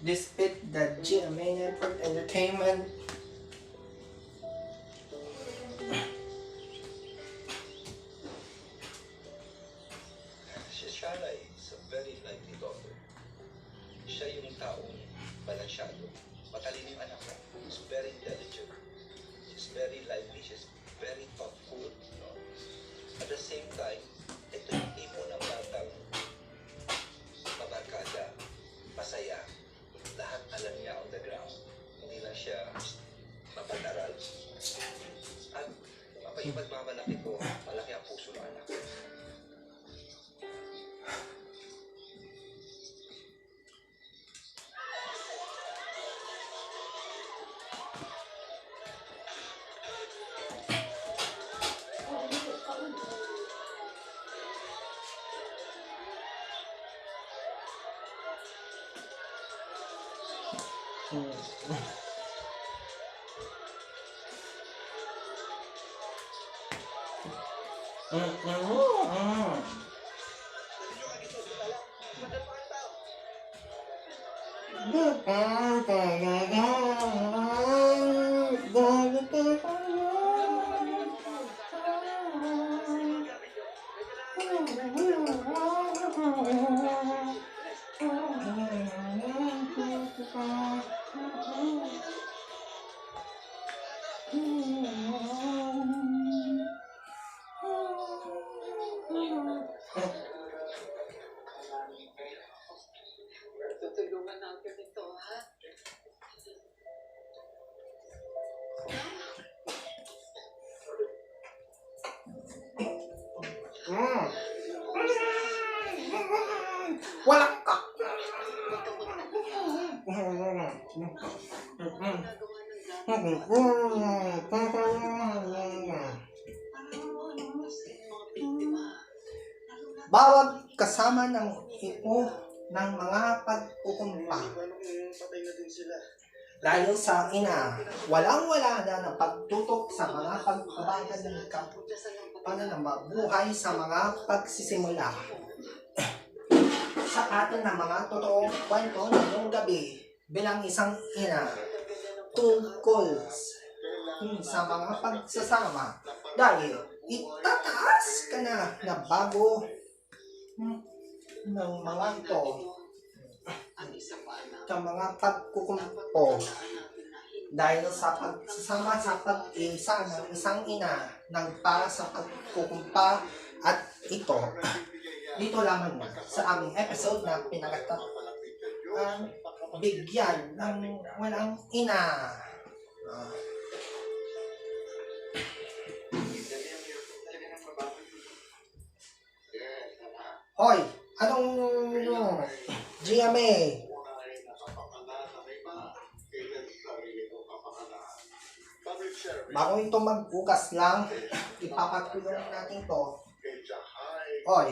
Despite the GMA Network Entertainment. Si Shara is a very lively daughter. Siya yung taong balansyado. Matalino yung anak ko. She's very intelligent. She's very lively. She's very thoughtful. No? At the same time, ito yung tipo ng batang mabarkada, masaya. Lahat alam niya on the ground. Hindi lang siya mapag-aral. At mapagmamalaki ko, malaki ang puso ng anak ko. Tutulungan natin ito, ha? Walang ka! Bawat kasama ng ito ng mga pagkukumpa. Lalo sa ina, walang-wala na ng pagtutok sa mga pagbabagal ng pananampabuhay sa mga pagsisimula. Sa atin ng mga totoong kwento ngayong gabi bilang isang ina tungkol sa mga pagsasama dahil itataas ka na bago ng mga ito sa mga pagkukumpo dahil sa pagsasama sa pag-isa ng isang ina ng para sa pagkukumpa at ito dito lamang na sa aming episode na pinagatat ang bigyan ng walang ina. Hoy, anong GMA? Bago ito magbukas lang, ipapatulong natin to. Hoy.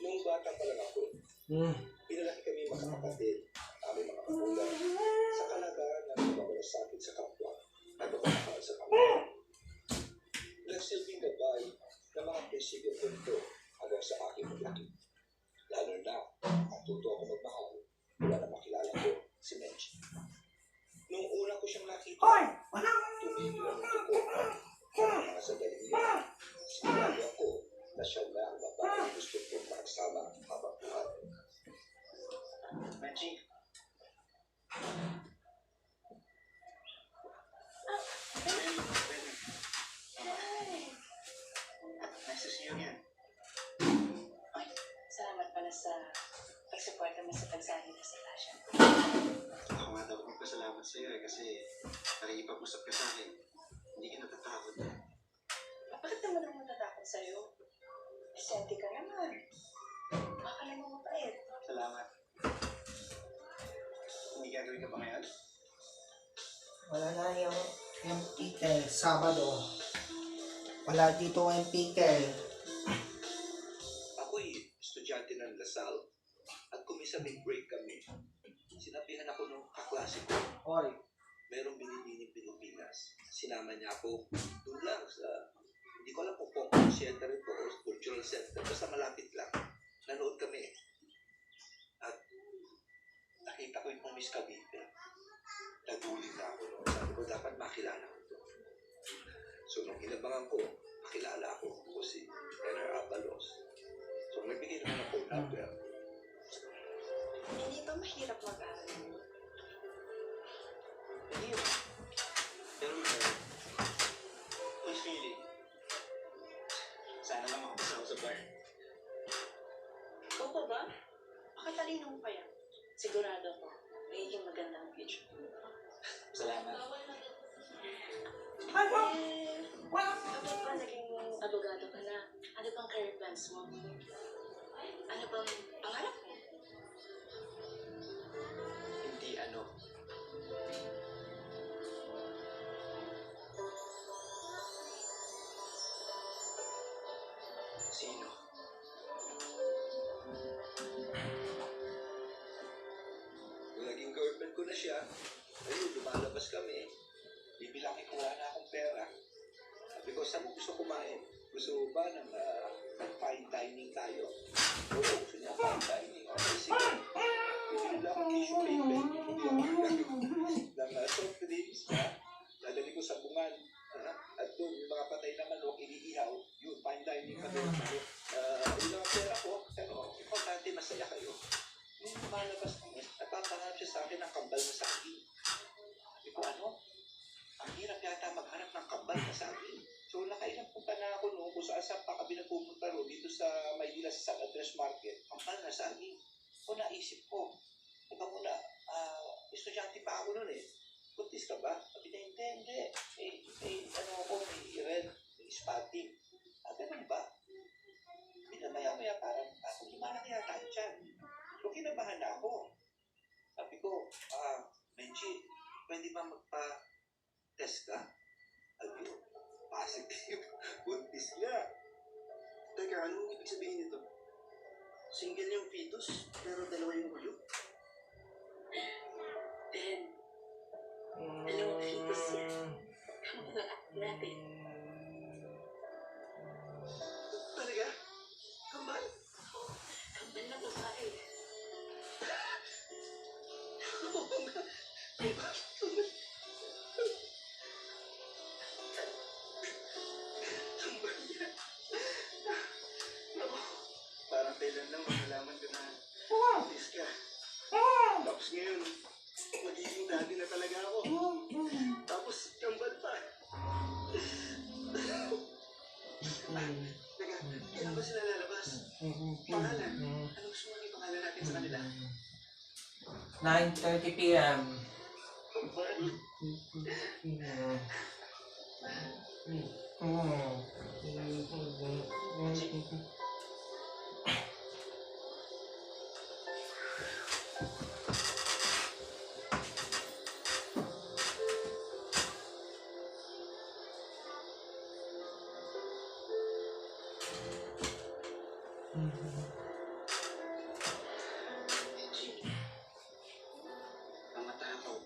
Nung bata pa lang ako, pinalaki kami magkakapatid, aming mga magulang, sa kalagaran ng pagmamalasakit sa kapwa at pagmamahal sa kapwa. Nagsilbing gabay ng mga prinsipyo punto hanggang sa aking paglaki. Lalo na, matuto ako magmahal mula na makilala ko si Menchi. Nung una ko siyang nakita, tumigil ang tuko ang mga sandali niya. Sinigado ako na siya na ang babae gusto kong makasama habang buhay. Menchi. Nice to see you again. Ay, salamat pala sa pagsuporta mo sa pagsali na sa Tasha. Ako nga dapat magpasalamat sa iyo kasi nakikipag-usap ka sa akin. Hindi ka natatakot. Bakit naman ako natatakot sa'yo? Senti ka naman. Akala mo mabait. Salamat. Hindi gagawin ka pa ngayon? Wala na yung MPK, Sabado. Wala dito MPK. Ako'y estudyante ng Lasal at kumisa may break kami. Sinabihan ako nung kaklase ko, Hoy, merong binibining Pilipinas. Sinama niya ako doon lang sa, hindi ko alam kung Pongkong 7 Hazel. Basta malapit lang. Nanood kami. At nakita ko yung Miss Cavite. Nagulit na ako noon. Sabi ko, dapat makilala ko to. So, nung inabangan ko, makilala ako si Renner Abalos. So, nagbigay naman ako ng number. Hindi ba mahirap mag-aral? Hindi. Pero, Miss Philly, sana lang makapasa ako sa bar. Ikaw pa ba? Makatalino mo pa yan. Sigurado ko, magiging magandang future. Salamat. Kapag ba naging abogado ka na, ano bang career plans mo? Ano bang pangarap mo? Hindi ano. Sino? Nung naging girlfriend ko na siya, ayun, lumalabas kami. Bibilangin ko, wala na akong pera. Sabi ko, saan mo gusto kumain? Gusto mo ba ng fine dining tayo? Oo, gusto niya fine dining. Okay, sige. Bibili lang akong tissue paper. Bibili ako ng soft drinks. Dadali ko sa bungan. At doon, yung mga patay na manok, iniihaw. Yun, fine dining kami. Yun lang ang pera ko. Pero, importante, masaya kayo. Nung lumalabas kami, napapahanap siya sa akin ng kambal na saging. Sabi ko, ano? Ang hirap yata maghanap ng kambal na saging. So, nakailang punta na ako noon kung saan pa kami nagpupunta ro dito sa Maynila sa San Andres Market. Kambal na saging. So, naisip ko, diba muna, estudyante pa ako noon eh. Kuntis ka ba? Sabi na, hindi. Ano ako, may red, may spotting. Ganun ba? Maya-maya parang, gumana kaya tayo dyan. So, kinabahan na ako. Sabi ko, Benji, pwede ba magpa-test ka? Sabi ko, positive. Buntis niya. Teka, anong ibig sabihin nito? Single yung fetus, pero dalawa yung ulo? Then, dalawang fetus yan. Ang mga anak natin. Talaga? Kambal? Kambal na babae. Oo nga. Kambal niya. Ako, parang kailan lang malalaman ko na buntis ka. Tapos ngayon, magiging daddy na talaga ako. Tapos, kambal pa. Teka, kailan ba sila lalabas? Pangalan? Ano gusto mo yung pangalan natin sa kanila? 9:30 p.m. Kambal? Mga tao,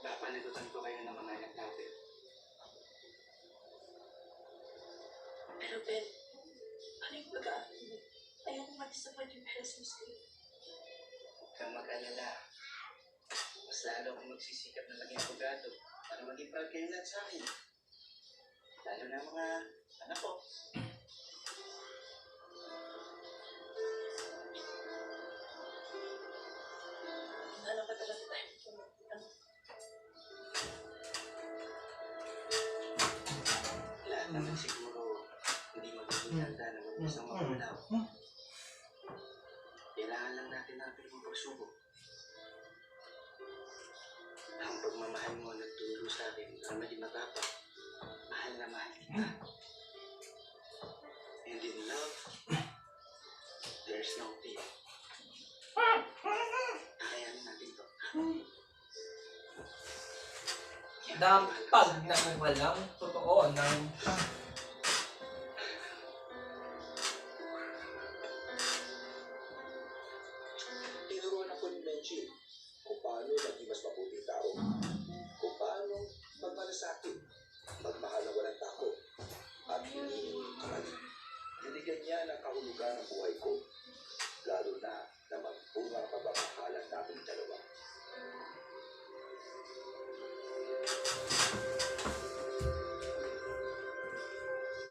papanagutan ko kayo ng mga anak natin. Pero Ben, ano yung pag-aaral mo? Ayaw ko mag-disappoint yung Christmas ko. Huwag kang mag-alala. Mas lalo akong magsisikap na maging abogado para maging proud kayo lahat sa akin. Lalo na ang mga anak ko. Ano ba talaga tayo pumunta? Lahat naman siguro hindi magiging handa na mag-isang magulaw. Kailangan lang natin natin ang pagsubok. Ang pagmamahal mo nagturo sa akin na maging matapang. Mahal na mahal kita. And in love, there's no fear. Kakayanin natin to. Dampag na walang totoo ng Tinuruan ako ni Benji kung paano maging mas mabuting tao. Kung paano magmalasakit, magmahal na walang takot, at hindi kamalig. Yan ang kahulugan ng buhay ko. Lalo na magbunga ang pagmamahalan namin dalawa.